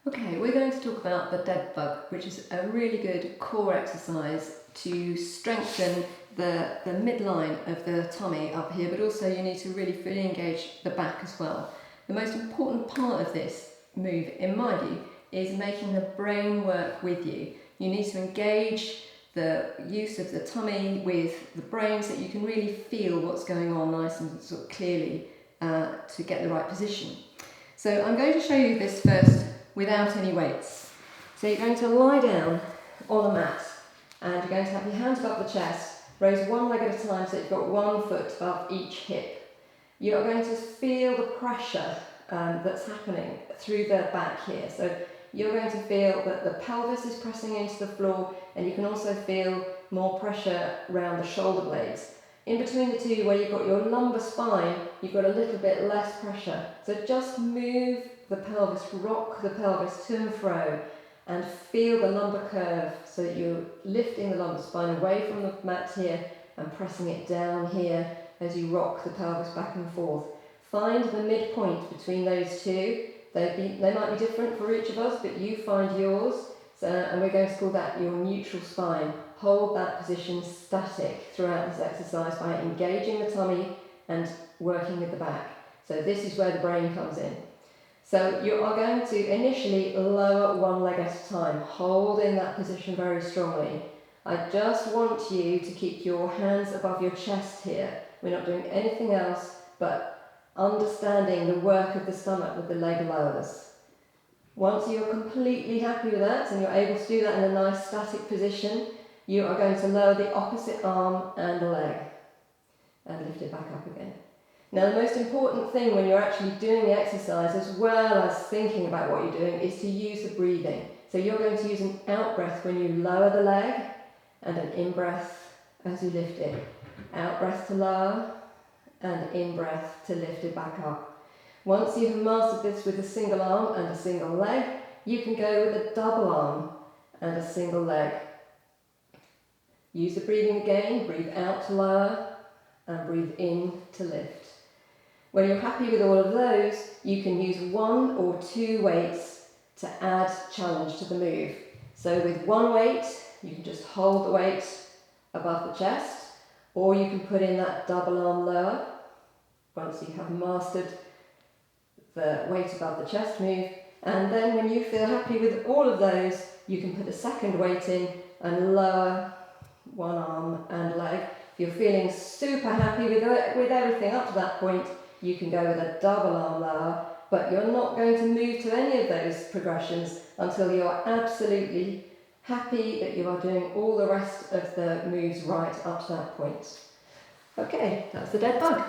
Okay, we're going to talk about the dead bug, which is a really good core exercise to strengthen the midline of the tummy up here, but also you need to really fully engage the back as well. The most important part of this move, in my view, is making the brain work with you. You need to engage the use of the tummy with the brain so that you can really feel what's going on nice and sort of clearly to get the right position. So I'm going to show you this first without any weights. So you're going to lie down on a mat and you're going to have your hands above the chest, raise one leg at a time so you've got 1 foot above each hip. You're going to feel the pressure that's happening through the back here. So you're going to feel that the pelvis is pressing into the floor, and you can also feel more pressure around the shoulder blades. In between the two, where you've got your lumbar spine, you've got a little bit less pressure. So just move the pelvis, rock the pelvis to and fro, and feel the lumbar curve so that you're lifting the lumbar spine away from the mat here and pressing it down here as you rock the pelvis back and forth. Find the midpoint between those two. They might be different for each of us, but you find yours. So, and we're going to call that your neutral spine. Hold that position static throughout this exercise by engaging the tummy and working with the back. So this is where the brain comes in. So you are going to initially lower one leg at a time, hold in that position very strongly. I just want you to keep your hands above your chest here. We're not doing anything else but understanding the work of the stomach with the leg lowers. Once you're completely happy with that and you're able to do that in a nice static position, you are going to lower the opposite arm and leg and lift it back up again. Now, the most important thing when you're actually doing the exercise, as well as thinking about what you're doing, is to use the breathing. So you're going to use an out breath when you lower the leg and an in breath as you lift it. Out breath to lower and in breath to lift it back up. Once you have mastered this with a single arm and a single leg, you can go with a double arm and a single leg. Use the breathing again, breathe out to lower and breathe in to lift. When you're happy with all of those, you can use 1 or 2 weights to add challenge to the move. So with 1 weight, you can just hold the weight above the chest, or you can put in that double arm lower once you have mastered the weight above the chest move. And then when you feel happy with all of those, you can put a second weight in and lower 1 arm and leg. If you're feeling super happy with everything up to that point, you can go with a double arm lower, but you're not going to move to any of those progressions until you're absolutely happy that you are doing all the rest of the moves right up to that point. Okay, that's the dead bug.